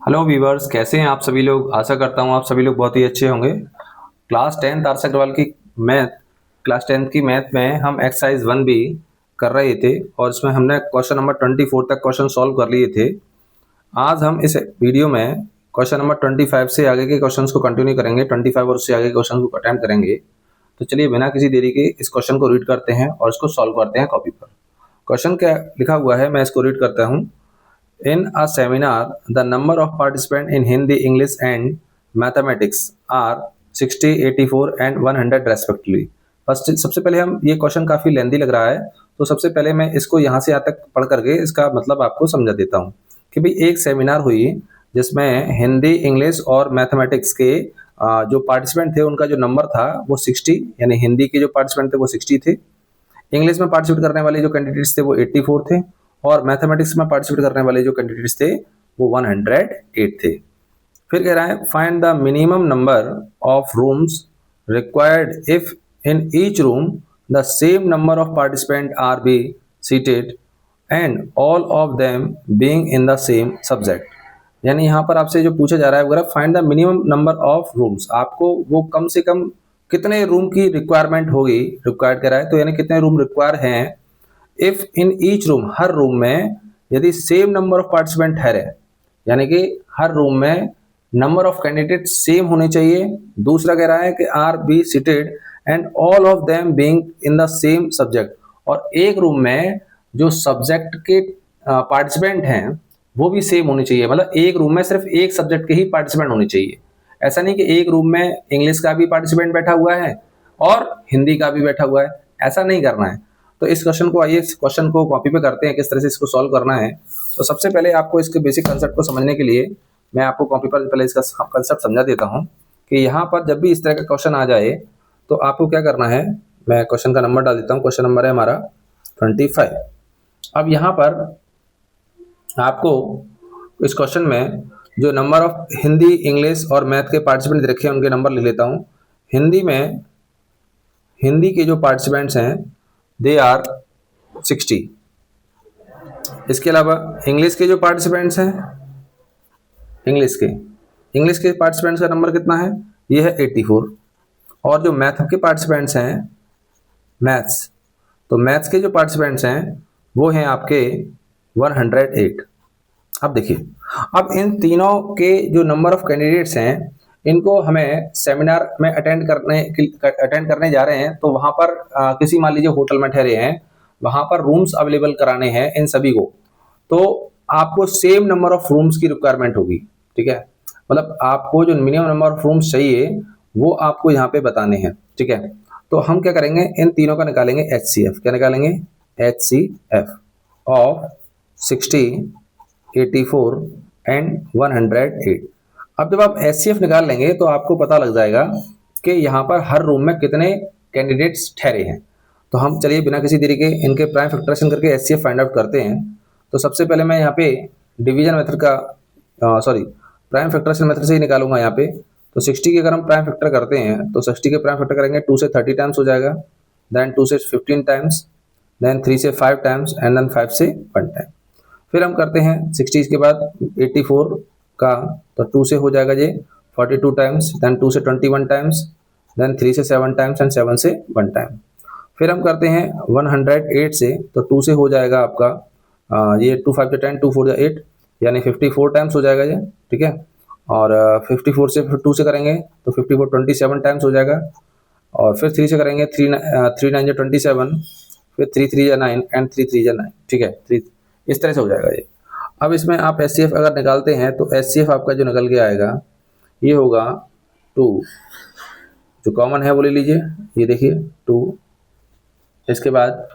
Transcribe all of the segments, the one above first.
Hello viewers, कैसे हैं आप सभी लोग। आशा करता हूं आप सभी लोग बहुत ही अच्छे होंगे। क्लास 10th आदर्श अग्रवाल की मैथ क्लास 10th की मैथ में हम एक्सरसाइज 1B कर रहे थे और इसमें हमने क्वेश्चन नंबर 24 तक क्वेश्चन सॉल्व कर लिए थे। आज हम इस वीडियो में क्वेश्चन नंबर 25 से आगे के क्वेश्चंस को कंटिन्यू करेंगे। 25 और उससे आगे के क्वेश्चन को अटेम्प्ट करेंगे। तो चलिए बिना किसी देरी के इस क्वेश्चन को रीड करते हैं और इसको सॉल्व करते हैं कॉपी पर। क्वेश्चन क्या लिखा हुआ है मैं इसको रीड करता हूँ। In a seminar, the number of participants in Hindi, English, and Mathematics are 60, 84 and 100 respectively. First सबसे पहले हम ये क्वेश्चन काफ़ी लेंदी लग रहा है, तो सबसे पहले मैं इसको यहाँ से यहाँ तक पढ़ करके इसका मतलब आपको समझा देता हूँ कि भाई एक सेमिनार हुई जिसमें हिंदी, इंग्लिश और मैथमेटिक्स के जो पार्टिसिपेंट थे उनका जो नंबर था वो 60, यानी हिंदी के जो पार्टिसिपेंट थे वो 60 थे। इंग्लिश में पार्टिसिपेट करने वाले जो कैंडिडेट्स थे वो 84 थे और मैथमेटिक्स में पार्टिसिपेट करने वाले जो कैंडिडेट्स थे वो 108 थे। फिर कह रहा है find the minimum number of rooms required if in each room the same number of participant R be seated and all of them being in the same subject. यानी यहाँ पर आपसे जो पूछा जा रहा है वगैरह find the minimum number of rooms, आपको वो कम से कम कितने रूम की रिक्वायरमेंट होगी, रिक्वायर्ड कह रहा है तो यानी कितने रूम रिक्वायर हैं। If in each room, her room में यदि सेम नंबर ऑफ पार्टिसिपेंट ठहरे, यानी कि हर रूम में नंबर ऑफ कैंडिडेट सेम होने चाहिए। दूसरा कह रहा है कि R be seated and all of them being in the same subject, और एक रूम में जो सब्जेक्ट के पार्टिसिपेंट हैं वो भी सेम होने चाहिए। मतलब एक रूम में सिर्फ एक सब्जेक्ट के ही पार्टिसिपेंट होने चाहिए। ऐसा नहीं कि एक रूम में इंग्लिश का भी पार्टिसिपेंट बैठा हुआ है और हिंदी का भी बैठा हुआ है, ऐसा नहीं करना है। तो इस क्वेश्चन को आइए इस क्वेश्चन को कॉपी पे करते हैं, किस तरह से इसको सॉल्व करना है। तो सबसे पहले आपको इसके बेसिक कंसेप्ट को समझने के लिए मैं आपको कॉपी पर पहले इसका कंसेप्ट समझा देता हूँ कि यहाँ पर जब भी इस तरह का क्वेश्चन आ जाए तो आपको क्या करना है। मैं क्वेश्चन का नंबर डाल देता हूँ। क्वेश्चन नंबर है हमारा 25। अब यहाँ पर आपको इस क्वेश्चन में जो नंबर ऑफ हिंदी, इंग्लिश और मैथ के पार्टिसिपेंट रखे हैं उनके नंबर लिख लेता हूँ। हिंदी के जो पार्टिसिपेंट्स हैं दे आर 60। इसके अलावा इंग्लिश के जो पार्टिसिपेंट्स हैं, इंग्लिश के पार्टिसिपेंट्स का नंबर कितना है, ये है 84। और जो मैथ के पार्टिसिपेंट्स हैं, तो मैथ्स के जो पार्टिसिपेंट्स हैं वो हैं आपके 108। अब देखिए, अब इन तीनों के जो नंबर ऑफ कैंडिडेट्स हैं इनको हमें सेमिनार में अटेंड करने जा रहे हैं। तो वहाँ पर किसी मान लीजिए होटल में ठहरे हैं, वहाँ पर रूम्स अवेलेबल कराने हैं इन सभी को। तो आपको सेम नंबर ऑफ रूम्स की रिक्वायरमेंट होगी, ठीक है। मतलब आपको जो मिनिमम नंबर ऑफ रूम्स चाहिए वो आपको यहाँ पे बताने हैं, ठीक है। तो हम क्या करेंगे, इन तीनों का निकालेंगे HCF। क्या निकालेंगे, HCF ऑफ 60, 84 एंड 108। अब जब आप HCF निकाल लेंगे तो आपको पता लग जाएगा कि यहाँ पर हर रूम में कितने कैंडिडेट्स ठहरे हैं। तो हम चलिए बिना किसी देरी के इनके प्राइम फैक्टराइजेशन करके HCF फाइंड आउट करते हैं। तो सबसे पहले मैं यहाँ पे डिवीजन मेथड का प्राइम फैक्टराइजेशन मेथड से ही निकालूंगा यहाँ पे। तो 60 के अगर हम प्राइम फैक्टर करते हैं तो 60 के प्राइम फैक्टर करेंगे 2 से 30 टाइम्स हो जाएगा, देन 2 से 15 टाइम्स, देन 3 से 5 टाइम्स एंड देन 5 से 1 टाइम। फिर हम करते हैं 60 के बाद 84 का, तो 2 से हो जाएगा ये 42 टाइम्स, देन 2 से 21 टाइम्स, देन 3 से 7 टाइम्स एंड 7 से 1 टाइम। फिर हम करते हैं 108 से, तो 2 से हो जाएगा आपका ये 2 5 10, 2 4 8, यानी 54 टाइम्स हो जाएगा ये, ठीक है। और 54 से फिर 2 से करेंगे तो 54 27 टाइम्स हो जाएगा। और फिर 3 से करेंगे 3 9 27, फिर 3 3 9 एंड 3 3 9, ठीक है। 3 इस तरह से हो जाएगा ये। अब इसमें आप HCF अगर निकालते हैं तो HCF आपका जो निकल के आएगा ये होगा 2, जो कॉमन है वो ले लीजिए, ये देखिए 2। इसके बाद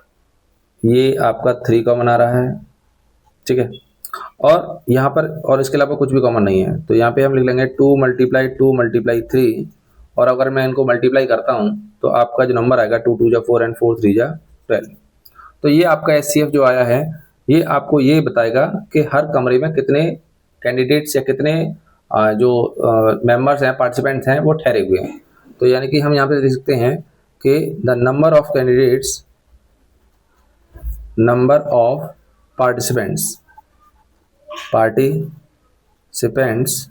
ये आपका 3 कॉमन आ रहा है, ठीक है। और यहाँ पर और इसके अलावा कुछ भी कॉमन नहीं है, तो यहाँ पे हम लिख लेंगे 2 × 3। और अगर मैं इनको मल्टीप्लाई करता हूँ तो आपका जो नंबर आएगा 2 2 4 एंड 4 3 12। तो ये आपका HCF जो आया है ये आपको ये बताएगा कि हर कमरे में कितने कैंडिडेट्स या कितने जो मेंबर्स हैं, पार्टिसिपेंट्स हैं वो ठहरे हुए हैं। तो यानी कि हम यहाँ पे देख सकते हैं कि the number of candidates, number of participants participants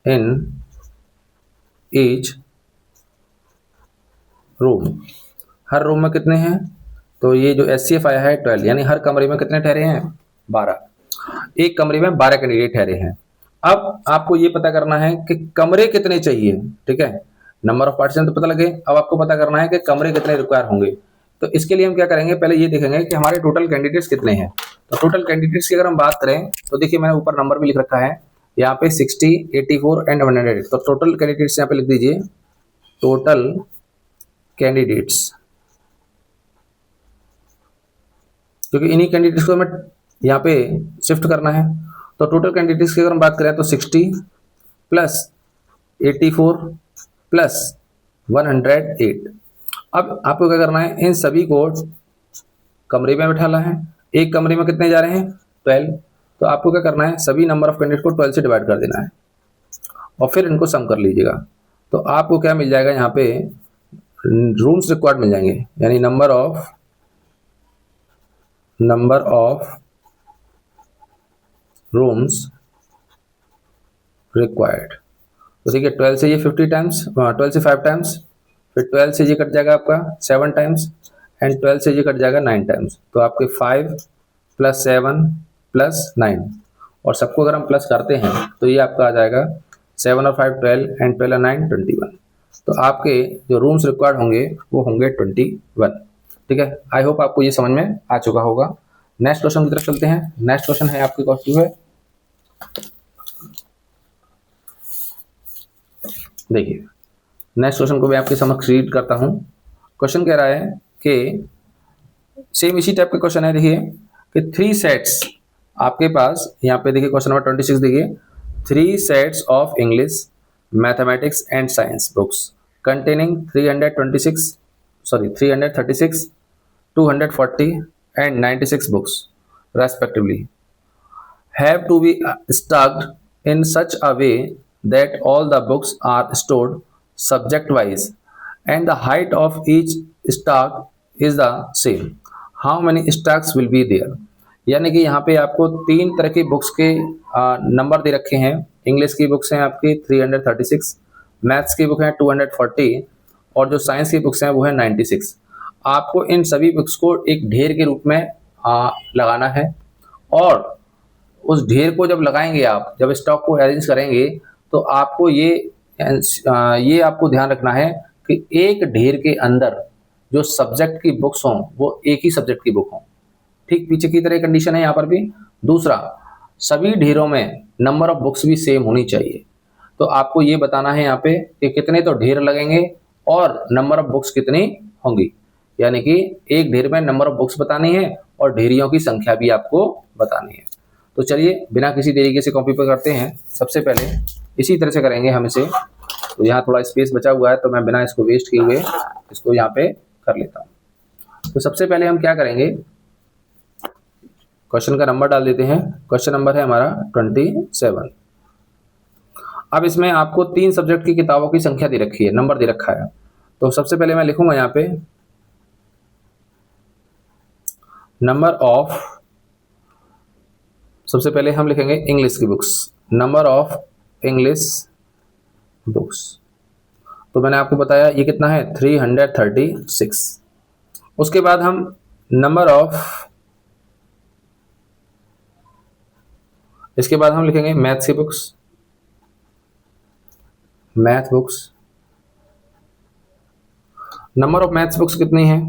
in each room, her room में कितने हैं? तो ये जो HCF आया है 12, यानी हर कमरे में कितने ठहरे हैं? 12। एक कमरे में 12 कैंडिडेट ठहरे हैं। अब आपको ये पता करना है कि कमरे कितने चाहिए, ठीक है। नंबर ऑफ पार्टिसिपेंट तो पता लगे, अब आपको पता करना है कि कमरे कितने रिक्वायर होंगे। तो इसके लिए हम क्या करेंगे, पहले ये देखेंगे कि हमारे टोटल कैंडिडेट्स कितने हैं। तो टोटल कैंडिडेट्स की अगर हम बात करें तो देखिए मैंने ऊपर नंबर भी लिख रखा है यहाँ पे 60, 84 एंड 108। तो टोटल कैंडिडेट्स यहाँ पे लिख दीजिए, टोटल कैंडिडेट्स, क्योंकि इन्हीं कैंडिडेट्स को हमें यहाँ पे शिफ्ट करना है। तो टोटल कैंडिडेट्स की अगर हम बात करें तो 60 प्लस 84 प्लस 108। अब आपको क्या करना है, इन सभी को कमरे में बैठाना है। एक कमरे में कितने जा रहे हैं? 12। तो आपको क्या करना है, सभी नंबर ऑफ कैंडिडेट को 12 से डिवाइड कर देना है और फिर इनको सम कर लीजिएगा। तो आपको क्या मिल जाएगा, यहाँ पे रूम्स रिक्वायर्ड मिल जाएंगे, यानी नंबर ऑफ रूम्स रिक्वायर्ड। तो देखिए 12 से ये 50 टाइम्स, 12 से 5 टाइम्स, फिर 12 से ये कट जाएगा आपका 7 टाइम्स एंड 12 से ये कट जाएगा 9 टाइम्स। तो आपके 5 प्लस 7 प्लस 9, और सबको अगर हम प्लस करते हैं तो ये आपका आ जाएगा 7 और 5 12 एंड 12 और 9 21। तो आपके जो रूम्स रिक्वायर्ड होंगे वो होंगे 21। ठीक है, आई होप आपको ये समझ में आ चुका होगा। नेक्स्ट क्वेश्चन की तरफ चलते हैं। नेक्स्ट क्वेश्चन है आपके क्वेश्चन है, देखिए नेक्स्ट क्वेश्चन को मैं आपके समक्ष रीड करता हूं। क्वेश्चन कह रहा है कि सेम इसी टाइप का क्वेश्चन है, देखिए कि 3 सेट्स आपके पास, यहाँ पे देखिए क्वेश्चन नंबर 26 देखिए, 3 sets of English, mathematics and science books containing 336, 240 and 96 books respectively have to be stacked in such a way that all the books are stored subject wise and the height of each stack is the same. How many stacks will be there? यानी कि यहाँ पे आपको 3 तरह की books के number दे रखे हैं। इंग्लिश की बुक्स हैं आपकी 336, मैथ्स की बुक है 240 और जो साइंस की बुक्स हैं वो है 96। आपको इन सभी बुक्स को एक ढेर के रूप में लगाना है, और उस ढेर को जब लगाएंगे आप, जब स्टॉक को अरेंज करेंगे, तो आपको ये आपको ध्यान रखना है कि एक ढेर के अंदर जो सब्जेक्ट की बुक्स हों वो एक ही सब्जेक्ट की बुक हों। ठीक पीछे की तरह कंडीशन है यहाँ पर भी। दूसरा, सभी ढेरों में नंबर ऑफ बुक्स भी सेम होनी चाहिए। तो आपको ये बताना है यहाँ पे कि कितने तो ढेर लगेंगे और नंबर ऑफ बुक्स कितनी होंगी, यानी कि एक ढेर में नंबर ऑफ बुक्स बतानी है और ढेरियों की संख्या भी आपको बतानी है। तो चलिए बिना किसी तरीके से कॉपी पर करते हैं। सबसे पहले इसी तरह से करेंगे हम इसे। तो यहाँ थोड़ा स्पेस बचा हुआ है तो मैं बिना इसको वेस्ट किए हुए इसको यहाँ पे कर लेता हूँ। तो सबसे पहले हम क्या करेंगे, क्वेश्चन का नंबर डाल देते हैं। क्वेश्चन नंबर है हमारा 27। अब इसमें आपको 3 सब्जेक्ट की किताबों की संख्या दे रखी है, नंबर दे रखा है। तो सबसे पहले मैं लिखूंगा यहाँ पे नंबर ऑफ, सबसे पहले हम लिखेंगे इंग्लिश की books, number of English books. तो मैंने आपको बताया ये कितना है 336। उसके बाद हम नंबर ऑफ, इसके बाद हम लिखेंगे मैथ्स की books, math books. Number of maths books कितनी है,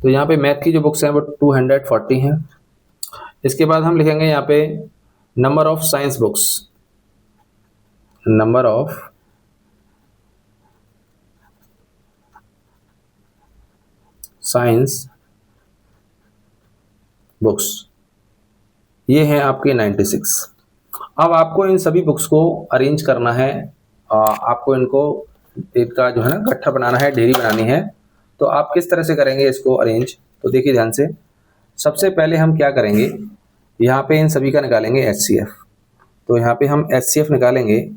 तो यहाँ पे मैथ की जो बुक्स हैं वो 240 हैं। इसके बाद हम लिखेंगे यहाँ पे number of science books, number of science books, ये है आपके 96। अब आपको इन सभी बुक्स को अरेंज करना है, आपको इनको इनका जो है ना गट्ठा बनाना है, ढेरी बनानी है। तो आप किस तरह से करेंगे इसको अरेंज, तो देखिए ध्यान से। सबसे पहले हम क्या करेंगे, यहाँ पे इन सभी का निकालेंगे HCF। तो यहाँ पे हम HCF निकालेंगे,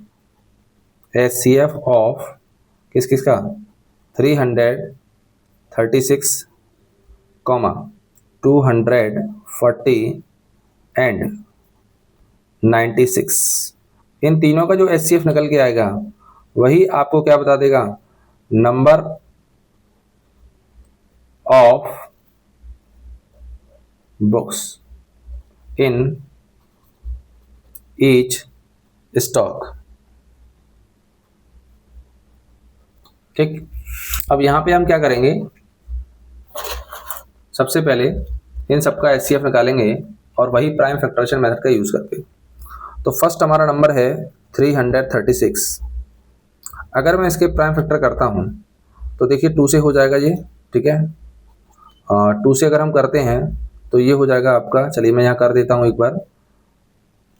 HCF ऑफ किस किस का 336, 240 एंड 96। इन तीनों का जो HCF निकल के आएगा वही आपको क्या बता देगा, number of books in each stock. ठीक, अब यहां पे हम क्या करेंगे, सबसे पहले इन सबका HCF निकालेंगे और वही प्राइम फैक्टराइजेशन मेथड का यूज करके। तो फर्स्ट हमारा नंबर है 336। अगर मैं इसके प्राइम फैक्टर करता हूं तो देखिए 2 से हो जाएगा ये, ठीक है। 2 से अगर हम करते हैं तो ये हो जाएगा आपका, चलिए मैं यहाँ कर देता हूँ एक बार,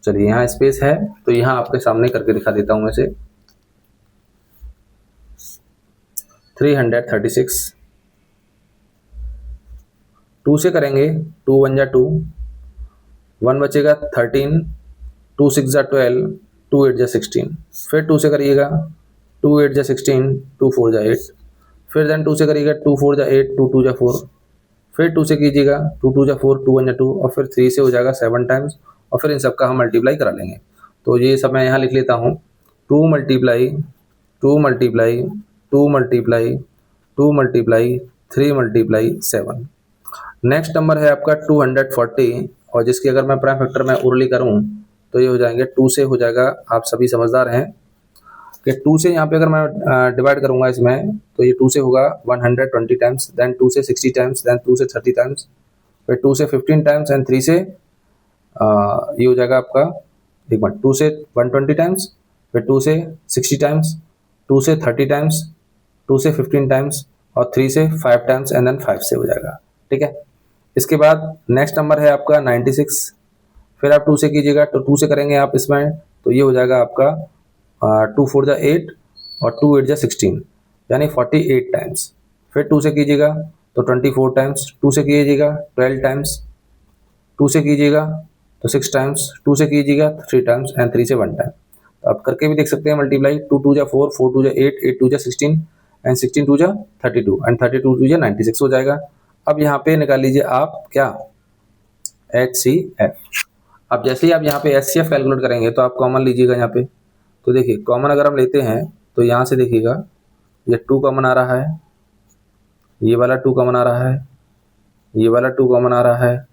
चलिए यहाँ स्पेस है तो यहाँ आपके सामने करके दिखा देता हूँ मैं से 336 2 से करेंगे, 2 1 जा 2, 1 बचेगा 13, 2 6 जा 12, 2 8 जा 16, फिर 2 से करिएगा, 2 8 जा 16, 2 4 जा 8, फिर देन 2 से करिएगा, 2 4 जा 8, 2 2 जा 4, फिर 2 से कीजिएगा, 2 2 जा 4, 2 1 जा 2, और फिर 3 से हो जाएगा 7 टाइम्स, और फिर इन सबका हम मल्टीप्लाई करा लेंगे। तो ये सब मैं यहाँ लिख लेता हूँ, 2 multiply 2 multiply 2 multiply 2 multiply 3 multiply 7। Next number है आपका 240, और जिसकी अगर मैं प्राइम फैक्टर में उर्ली करूं तो ये हो जाएंगे 2 से हो जाएगा, आप सभी समझदार हैं कि 2 से यहाँ पे अगर मैं डिवाइड करूंगा इसमें तो ये 2 से होगा 120 टाइम्स, देन 2 से 60 टाइम्स, देन 2 से 30 टाइम्स, फिर 2 से 15 टाइम्स, एंड 3 से ये हो जाएगा आपका, एक मिनट, 2 से 120 टाइम्स, फिर 2 से 60 टाइम्स, 2 से 30 टाइम्स, 2 से 15 टाइम्स, और 3 से 5 टाइम्स, एंड देन 5 से हो जाएगा, ठीक है। इसके बाद नेक्स्ट नंबर है आपका 96, फिर आप 2 से कीजिएगा, तो 2 से करेंगे आप इसमें तो ये हो जाएगा आपका 2 4 जा 8 और 2 8 जा 16, यानी 48 टाइम्स, फिर 2 से कीजिएगा तो 24 टाइम्स, 2 से कीजिएगा 12 टाइम्स, 2 से कीजिएगा तो 6 टाइम्स, 2 से कीजिएगा 3 टाइम्स, एंड 3 से 1 टाइम। तो आप करके भी देख सकते हैं मल्टीप्लाई, 2 2 जा 4, 4 2 जा 8, 8 2 जा 16, एंड 16 2 जा 32, एंड 32 2 जा 96 हो जाएगा। अब यहाँ पे निकाल लीजिए आप क्या, HCF। अब जैसे ही आप यहाँ पे HCF कैलकुलेट करेंगे तो आप कॉमन लीजिएगा यहाँ पे, तो देखिए कॉमन अगर हम लेते हैं तो यहाँ से देखिएगा ये 2 कॉमन आ रहा है, ये वाला 2 कॉमन आ रहा है, ये वाला 2 कॉमन आ रहा है,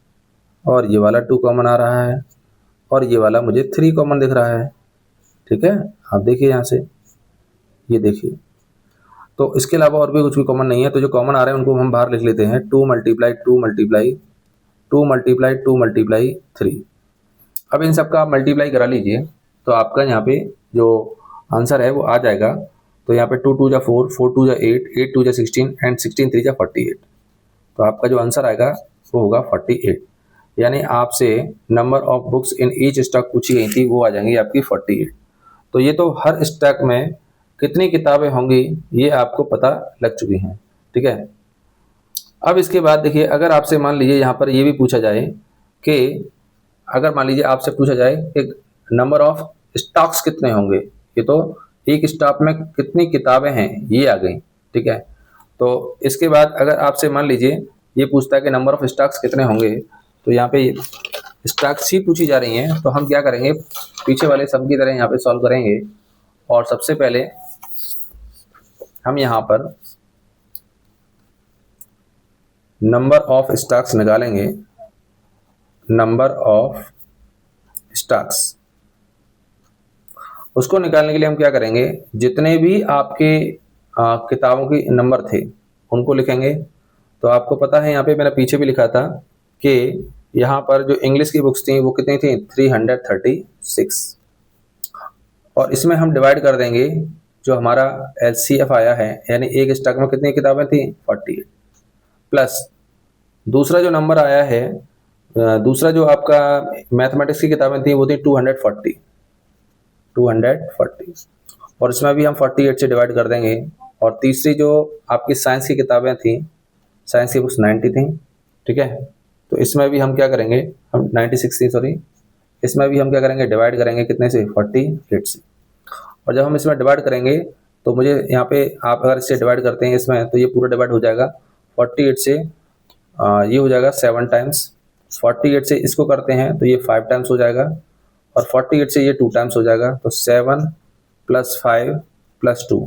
और ये वाला 2 कॉमन आ रहा है, और ये वाला मुझे 3 कॉमन दिख रहा है, ठीक है। आप देखिए यहाँ से, ये देखिए, तो इसके अलावा और भी कुछ भी कॉमन नहीं है, तो जो कॉमन आ रहे हैं उनको हम बाहर लिख लेते हैं, 2 मल्टीप्लाई 2 मल्टीप्लाई 2 मल्टीप्लाई 2 मल्टीप्लाई 3। अब इन सबका आप मल्टीप्लाई करा लीजिए तो आपका यहाँ पे जो आंसर है वो आ जाएगा। तो यहाँ पे 2 2 जा 4, 4 2 जा 8, 8 2 जा 16, एंड 16 3 जा 48। तो आपका जो आंसर आएगा वो होगा 48, यानी आपसे number of books in each stock पूछी गई थी, वो आ जाएंगी आपकी 48। तो ये तो हर स्टॉक में कितनी किताबें होंगी ये आपको पता लग चुकी हैं, ठीक है। अब इसके बाद देखिए, अगर आपसे मान लीजिए यहाँ पर ये भी पूछा जाए कि अगर मान लीजिए आपसे पूछा जाए कि नंबर ऑफ स्टॉक्स कितने होंगे, ये तो एक स्टॉक में कितनी किताबें हैं ये आ गई, ठीक है। तो इसके बाद अगर आपसे मान लीजिए ये पूछता है कि नंबर ऑफ स्टॉक्स कितने होंगे, तो यहाँ पे स्टॉक्स ही पूछी जा रही हैं, तो हम क्या करेंगे, पीछे वाले सब की तरह यहाँ पे सॉल्व करेंगे। और सबसे पहले हम यहाँ पर नंबर ऑफ स्टॉक्स निकालेंगे, नंबर ऑफ स्टॉक्स। उसको निकालने के लिए हम क्या करेंगे, जितने भी आपके किताबों के नंबर थे उनको लिखेंगे। तो आपको पता है यहाँ पे मैंने पीछे भी लिखा था कि यहाँ पर जो इंग्लिश की बुक्स थी वो कितनी थी, 336, और इसमें हम डिवाइड कर देंगे जो हमारा HCF आया है, यानी एक स्टॉक में कितनी किताबें थी, 48, प्लस दूसरा जो नंबर आया है, दूसरा जो आपका मैथमेटिक्स की किताबें थी वो थी 240, और इसमें भी हम 48 से डिवाइड कर देंगे। और तीसरी जो आपकी साइंस की किताबें थी, साइंस की बुक्स 90 थी, ठीक है। तो इसमें भी हम क्या करेंगे, हम 96 थी सॉरी, इसमें भी हम क्या करेंगे, डिवाइड करेंगे कितने से, 48 से। और जब हम इसमें डिवाइड करेंगे तो मुझे यहाँ पे आप अगर इससे डिवाइड करते हैं इसमें, तो ये पूरा डिवाइड हो जाएगा 48 से, ये हो जाएगा 7 टाइम्स, 48 से इसको करते हैं तो ये 5 टाइम्स हो जाएगा, और 48 से ये 2 टाइम्स हो जाएगा, तो 7 + 5 + 2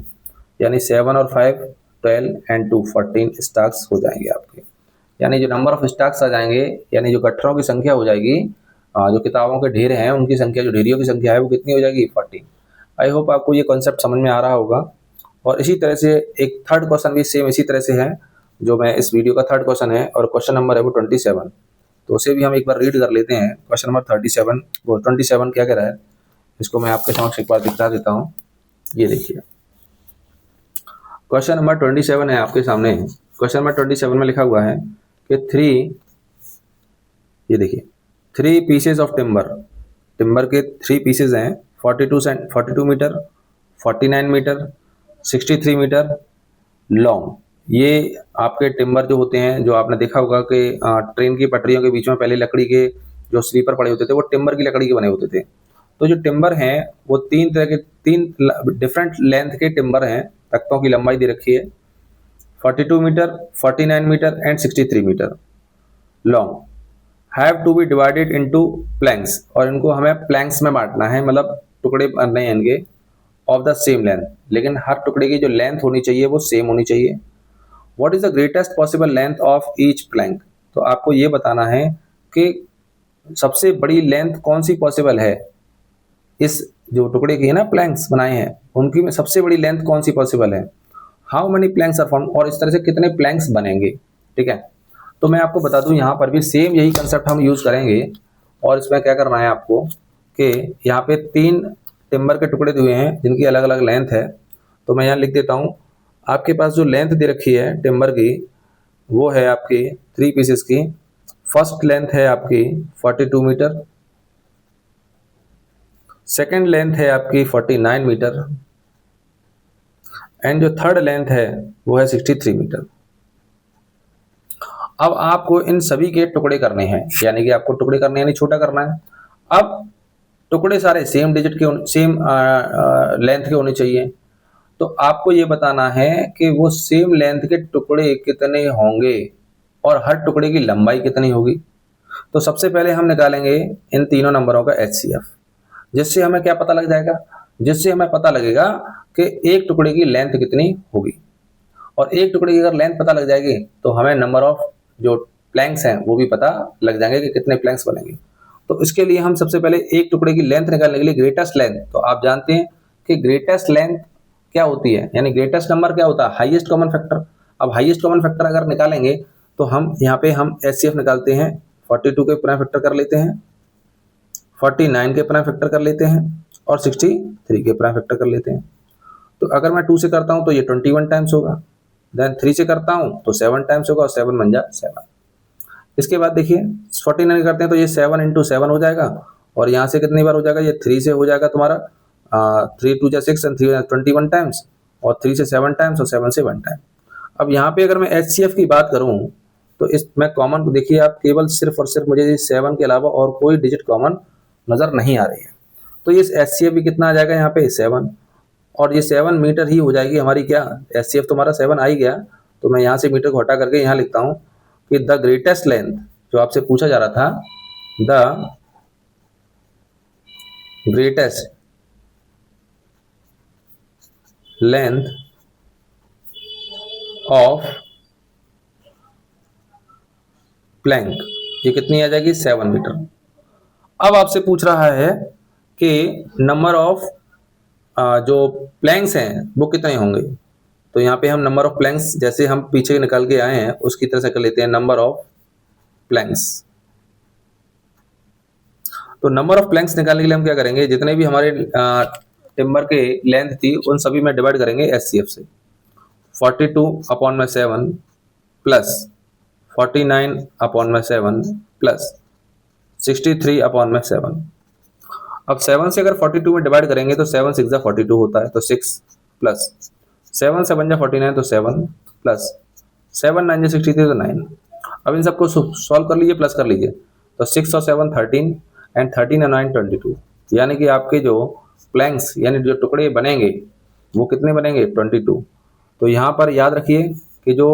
यानी 7 और 5 12 एंड 2 14 स्टॉक्स हो जाएंगे आपके। यानी जो नंबर ऑफ स्टॉक्स आ जाएंगे, यानी जो गट्ठरों की संख्या हो जाएगी, जो किताबों के ढेर हैं उनकी संख्या, जो ढेरियों की संख्या है वो कितनी हो जाएगी, 14। आई होप आपको ये कॉन्सेप्ट समझ में आ रहा होगा। और इसी तरह से एक थर्ड क्वेश्चन भी सेम इसी तरह से है, जो मैं इस वीडियो का थर्ड क्वेश्चन है, और क्वेश्चन नंबर है वो 27। तो उसे भी हम एक बार रीड कर लेते हैं। क्वेश्चन नंबर 37 वो 27 क्या कह रहा है, इसको मैं आपके समक्ष एक बार दिखा देता हूँ। ये देखिए क्वेश्चन नंबर 27 है आपके सामने। क्वेश्चन नंबर 27 में लिखा हुआ है कि ये देखिए 3 पीसेज ऑफ टिम्बर के 3 पीसेज हैं, 42 मीटर, 49 मीटर, 63 मीटर लॉन्ग। ये आपके टिम्बर जो होते हैं, जो आपने देखा होगा कि ट्रेन की पटरियों के बीच में पहले लकड़ी के जो स्लीपर पड़े होते थे वो टिम्बर की लकड़ी के बने होते थे। तो जो टिम्बर हैं वो 3 डिफरेंट लेंथ के टिम्बर हैं। तख्तों की लंबाई दे रखी है 42 metre, 49 metre and 63 metre long. Have to be divided into planks, और इनको हमें प्लैंक्स में बांटना है, मतलब टुकड़े बनने हैं इनके ऑफ द सेम लेंथ, लेकिन हर टुकड़े की जो लेंथ होनी चाहिए वो सेम होनी चाहिए। What is the greatest possible length of each plank, तो आपको ये बताना है कि सबसे बड़ी लेंथ कौन सी पॉसिबल है, इस जो टुकड़े की है ना प्लैंक्स बनाए हैं उनकी में सबसे बड़ी लेंथ कौन सी पॉसिबल है। How many planks are form, और इस तरह से कितने प्लैंक्स बनेंगे। ठीक है, तो मैं आपको बता दूं यहाँ पर भी सेम यही कंसेप्ट हम यूज करेंगे। और इसमें क्या करना है आपको कि यहाँ पे 3 टिम्बर के टुकड़े दिए हैं जिनकी अलग अलग लेंथ है। तो मैं यहाँ लिख देता हूँ, आपके पास जो लेंथ दे रखी है टिम्बर की वो है आपकी 3 पीसेस की। फर्स्ट लेंथ है आपकी 42 मीटर, सेकेंड लेंथ है आपकी 49 मीटर एंड जो थर्ड लेंथ है वो है 63 मीटर। अब आपको इन सभी के टुकड़े करने हैं, यानी कि आपको टुकड़े करने यानी छोटा करना है। अब टुकड़े सारे सेम डिजिट के सेम लेंथ के होने चाहिए। तो आपको ये बताना है कि वो सेम लेंथ के टुकड़े कितने होंगे और हर टुकड़े की लंबाई कितनी होगी। तो सबसे पहले हम निकालेंगे इन तीनों नंबरों का HCF, जिससे हमें क्या पता लग जाएगा, जिससे हमें पता लगेगा कि एक टुकड़े की लेंथ कितनी होगी। और एक टुकड़े की अगर लेंथ पता लग जाएगी तो हमें नंबर ऑफ जो प्लैंक्स हैं वो भी पता लग जाएंगे कि कितने प्लैंक्स बनेंगे। तो इसके लिए हम सबसे पहले एक टुकड़े की लेंथ निकालने के लिए ग्रेटेस्ट लेंथ, तो आप जानते हैं कि ग्रेटेस्ट लेंथ क्या होती है, यानी ग्रेटेस्ट नंबर क्या होता है, हाईएस्ट कॉमन फैक्टर। अब हाईएस्ट कॉमन फैक्टर अगर निकालेंगे तो हम यहाँ पे हम HCF निकालते हैं, 42 के प्राइम फैक्टर कर लेते हैं, 49 के प्राइम फैक्टर कर लेते हैं और 63 के प्राइम फैक्टर कर लेते हैं। तो अगर मैं 2 से करता हूँ तो ये 21 टाइम्स होगा, देन 3 से करता हूँ तो 7 टाइम्स होगा और 7 बन जाए 7। इसके बाद देखिए 49 करते हैं तो ये 7 × 7 हो जाएगा, और यहाँ से कितनी बार हो जाएगा, ये 3 से हो जाएगा तुम्हारा 3 × 2 = 6 एंड 3 21 टाइम्स, और 3 से 7 टाइम्स और 7 से 1 टाइम। अब यहाँ पे अगर मैं HCF की बात करूँ तो इस मैं कॉमन को देखिए, आप केवल सिर्फ और सिर्फ मुझे 7 के अलावा और कोई डिजिट कॉमन नजर नहीं आ रही है। तो ये HCF भी कितना आ जाएगा यहाँ पे 7, और ये 7 मीटर ही हो जाएगी हमारी क्या, HCF तो हमारा 7 आ ही गया। तो मैं यहाँ से मीटर को हटा करके यहाँ लिखता हूँ कि द ग्रेटेस्ट लेंथ, जो आपसे पूछा जा रहा था, the greatest length of Planck, ये कितनी आ जाएगी 7 मीटर। अब आपसे पूछ रहा है कि नंबर ऑफ जो प्लैंक्स हैं वो कितने होंगे। तो यहाँ पे हम नंबर ऑफ प्लैंक्स जैसे हम पीछे निकल के आए हैं उसकी तरह से कर लेते हैं, नंबर ऑफ प्लैंक्स। तो नंबर ऑफ प्लैंक्स निकालने के लिए हम क्या करेंगे, जितने भी हमारे टिम्बर के लेंथ थी उन सभी में डिवाइड करेंगे HCF से। 42/7 प्लस 49/7 प्लस 63/7। अब 7 से अगर 42 में डिवाइड करेंगे तो 7 × 6 = 42 होता है, तो 6 प्लस 7 × 7 = 49, तो 7 प्लस 7 × 9 = 63, तो 9। अब इन सबको सॉल्व कर लीजिए, प्लस कर लीजिए, तो 6 और 7 13 एंड 13 और 9 22, यानी कि आपके जो प्लैंक्स यानी जो टुकड़े बनेंगे वो कितने बनेंगे 22। तो यहाँ पर याद रखिए कि जो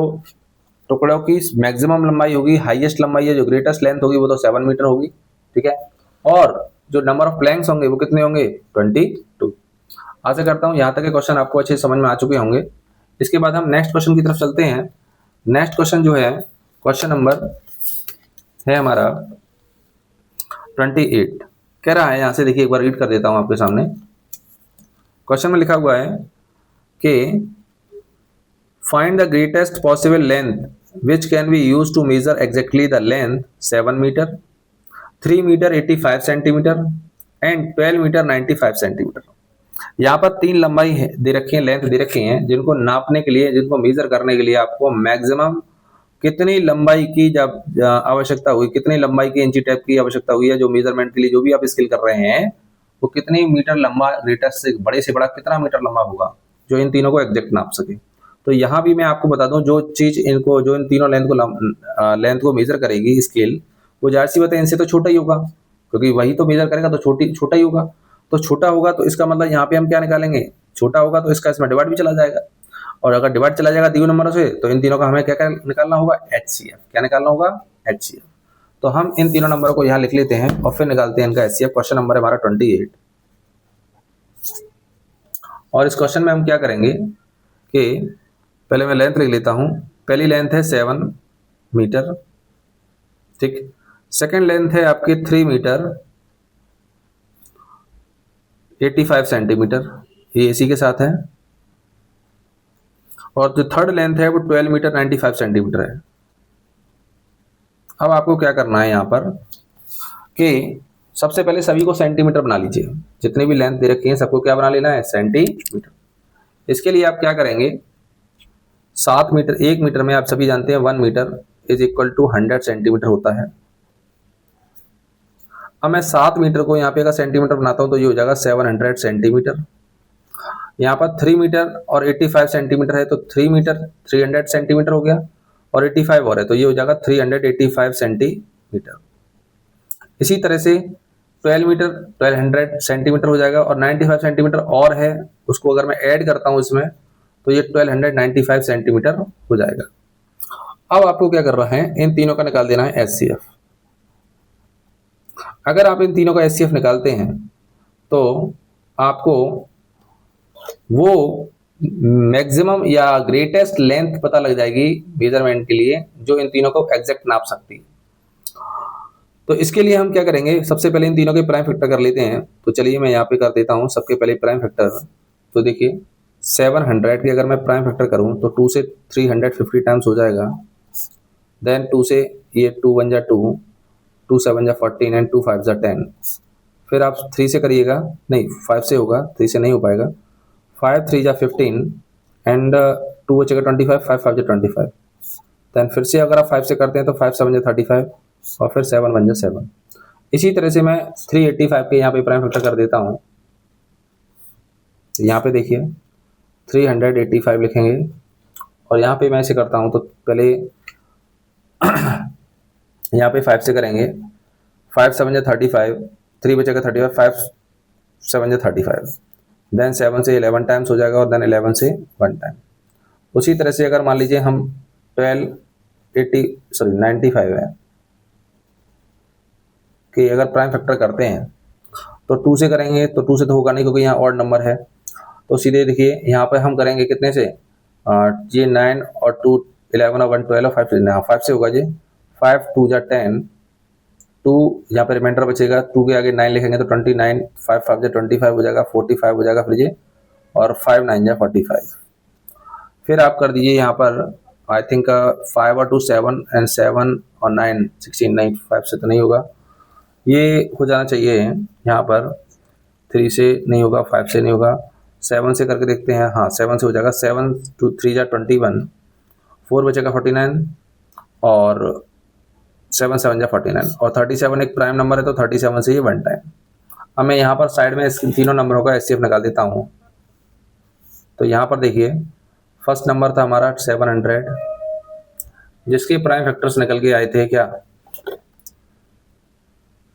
टुकड़ों की मैक्सिमम लंबाई होगी, हाईएस्ट लंबाई है, जो ग्रेटेस्ट लेंथ होगी वो तो 7 मीटर होगी। ठीक है, और जो नंबर ऑफ प्लैंक्स होंगे वो कितने होंगे 22। आशा करता हूँ यहाँ तक के क्वेश्चन आपको अच्छे समझ में आ चुके होंगे। इसके बाद हम नेक्स्ट क्वेश्चन की तरफ चलते हैं। नेक्स्ट क्वेश्चन जो है क्वेश्चन नंबर है हमारा 28। कह रहा है यहाँ से, देखिए एक बार रीड कर देता हूँ आपके सामने। क्वेश्चन में लिखा हुआ है कि find the greatest possible length which can be use to measure exactly the length 7 metre, 3 metre 85 centimetre and 12 metre 95 centimetre. यहाँ पर 3 लंबाई है दे रखी है, लेंथ दे रखी है, जिनको नापने के लिए, जिनको मेजर करने के लिए आपको मैक्सिमम कितनी लंबाई की जब आवश्यकता हुई, कितनी लंबाई की इंची टेप की आवश्यकता हुई है, जो मेजरमेंट के लिए जो भी आप स्केल कर रहे हैं वो कितनी मीटर लंबा, ग्रेटेस्ट से बड़ा कितना मीटर लंबा होगा, जो इन तीनों को एग्जैक्ट नाप सके। तो यहाँ भी मैं आपको बता दूं, जो चीज इनको, जो इन तीनों लेंथ को मेजर करेगी स्केल, वो जाहिर सी बात है इनसे तो छोटा ही होगा, क्योंकि वही तो मेजर करेगा तो छोटा ही होगा। तो छोटा होगा तो इसका मतलब यहाँ पे हम क्या निकालेंगे, छोटा होगा तो इसका इसमें डिवाइड भी चला जाएगा, और अगर डिवाइड चला जाएगा दिए नंबरों से तो इन तीनों का हमें क्या निकालना होगा, HCF। क्या निकालना होगा, HCF। तो हम इन तीनों नंबरों को यहाँ लिख लेते हैं और फिर निकालते हैं इनका HCF। क्वेश्चन नंबर है हमारा 28। और इस क्वेश्चन में हम क्या करेंगे कि पहले मैं लेंथ लिख लेता हूँ। पहली लेंथ है 7 मीटर, ठीक। सेकेंड लेंथ है आपकी 3 मीटर 85 सेंटीमीटर, ये इसी के साथ है। और जो थर्ड लेंथ है वो 12 मीटर 95 सेंटीमीटर है। अब आपको क्या करना है यहाँ पर कि सबसे पहले सभी को सेंटीमीटर बना लीजिए। जितनी भी लेंथ दे रखी है सबको क्या बना लेना है, सेंटीमीटर। इसके लिए आप क्या करेंगे, 7 मीटर, 1 मीटर में आप सभी जानते हैं 1 metre is equal to 100 centimetre होता है। अब मैं 7 मीटर को यहाँ पे अगर सेंटीमीटर बनाता हूँ तो ये हो जाएगा 700 सेंटीमीटर। यहाँ पर 3 मीटर और 85 सेंटीमीटर है तो 3 मीटर 300 सेंटीमीटर हो गया, और 85 और है तो ये हो जाएगा 385 सेंटीमीटर। इसी तरह से 12 मीटर 1200 सेंटीमीटर हो जाएगा, और 95 सेंटीमीटर और है, उसको अगर मैं ऐड करता हूँ इसमें तो ये 1295 सेंटीमीटर हो जाएगा। अब आपको क्या कर रहा है, इन तीनों का निकाल देना है HCF। अगर आप इन तीनों का HCF निकालते हैं तो आपको वो मैक्सिमम या ग्रेटेस्ट लेंथ पता लग जाएगी मेजरमेंट के लिए, जो इन तीनों को एग्जैक्ट नाप सकती है। तो इसके लिए हम क्या करेंगे, सबसे पहले इन तीनों के प्राइम फैक्टर कर लेते हैं। तो चलिए मैं यहाँ पे कर देता हूँ सबके पहले प्राइम फैक्टर। तो देखिए 700 की अगर मैं प्राइम फैक्टर करूँ तो 2 से 350 टाइम्स हो जाएगा। देन 2 से ये 2 1 जा 2, 2 7 जा 14 एंड 2 5 जा 10। फिर आप 3 से करिएगा, नहीं 5 से होगा, 3 से नहीं हो पाएगा। 5 3 जा 15 एंड 2 बचेगा 25, 5 5 जा 25। देन फिर से अगर आप 5 से करते हैं तो 5 7 जा 35 और फिर 7 1 जा 7। इसी तरह से मैं 385 के यहाँ पे प्राइम फैक्टर कर देता हूँ। यहाँ पे देखिए 385 लिखेंगे, और यहाँ पे मैं ऐसे करता हूँ तो पहले यहाँ पे 5 से करेंगे, 5 7 जा 35, 3 बचेगा 35, 5 7 जा 35। देन 7 से 11 टाइम्स हो जाएगा, और देन 11 से 1 टाइम। उसी तरह से अगर मान लीजिए हम 95 है कि अगर प्राइम फैक्टर करते हैं तो 2 से करेंगे, तो 2 से तो होगा नहीं क्योंकि यहाँ ऑड नंबर है। तो सीधे देखिए यहाँ पे हम करेंगे कितने से, ये 9 और 2 11 और 1 12 और 5 से होगा जी। 5 2 जा 10, 2 यहाँ पे रिमाइंडर बचेगा, 2 के आगे 9 लिखेंगे तो 29, 5 5 जा 25 हो जाएगा, 45 हो जाएगा फिर ये, और 5 9 जा 45। फिर आप कर दीजिए यहाँ पर आई थिंक 5 और 2 7 एंड 7 और 9 16, नहीं 5 से तो नहीं होगा, ये हो जाना चाहिए यहाँ पर। 3 से नहीं होगा, 5 से नहीं होगा, 7 से करके देखते हैं। हाँ 7 से हो जाएगा, 7 2 3 जा 21, 4 बचेगा 49 और 7 7 जा 49, और 37 एक प्राइम नंबर है तो 37 से ये 1 टाइम। अब मैं यहाँ पर साइड में इन तीनों नंबरों का HCF निकाल देता हूँ। तो यहाँ पर देखिए फर्स्ट नंबर था हमारा 700, जिसके प्राइम फैक्टर्स निकल के आए थे क्या,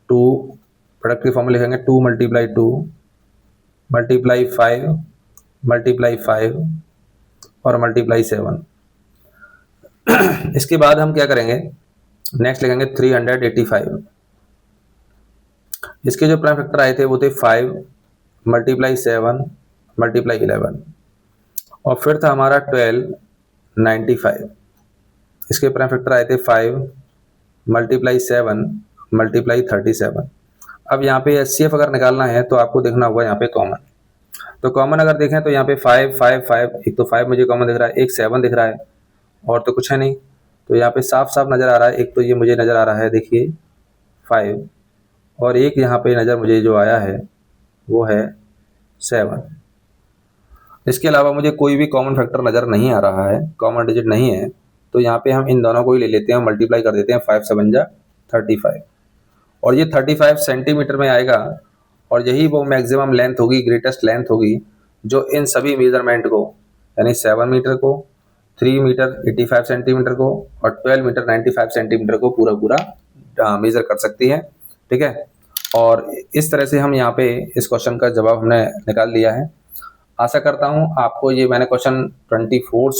2 प्रोडक्ट की फॉर्म में लिखेंगे, 2 मल्टीप्लाई 2 मल्टीप्लाई 5 मल्टीप्लाई 5 और मल्टीप्लाई 7। इसके बाद हम क्या करेंगे, नेक्स्ट लिखेंगे 385। इसके जो प्राइम फैक्टर आए थे वो थे 5 मल्टीप्लाई 7 मल्टीप्लाई 11 और फिर था हमारा 12 95। इसके प्राइम फैक्टर आए थे 5 मल्टीप्लाई 7 मल्टीप्लाई 37। अब यहाँ पे HCF अगर निकालना है तो आपको देखना होगा यहाँ पे कॉमन। तो कॉमन अगर देखें तो यहाँ पे 5 5 5, एक तो 5 मुझे कॉमन दिख रहा है, एक 7 दिख रहा है और तो कुछ है नहीं। तो यहाँ पे साफ साफ नज़र आ रहा है, एक तो ये मुझे नज़र आ रहा है देखिए 5 और एक यहाँ पे नज़र मुझे जो आया है वो है 7। इसके अलावा मुझे कोई भी कॉमन फैक्टर नज़र नहीं आ रहा है, कॉमन डिजिट नहीं है। तो यहाँ पे हम इन दोनों को ही ले लेते हैं, मल्टीप्लाई कर देते हैं, 5 7 जा 35 और ये 35 सेंटीमीटर में आएगा और यही वो मैक्सिमम लेंथ होगी, ग्रेटेस्ट लेंथ होगी जो इन सभी मेजरमेंट को यानी 7 मीटर को, 3 मीटर 85 सेंटीमीटर को और 12 मीटर 95 सेंटीमीटर को पूरा पूरा मेजर कर सकती है। ठीक है, और इस तरह से हम यहाँ पे इस क्वेश्चन का जवाब हमने निकाल लिया है। आशा करता हूँ आपको ये मैंने क्वेश्चन 25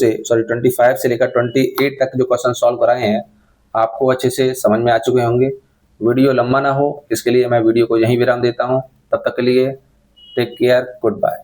से लेकर 28 तक जो क्वेश्चन सॉल्व कराए हैं आपको अच्छे से समझ में आ चुके होंगे। वीडियो लंबा ना हो इसके लिए मैं वीडियो को यहीं विराम देता हूँ। तब तक के लिए टेक केयर, गुड बाय।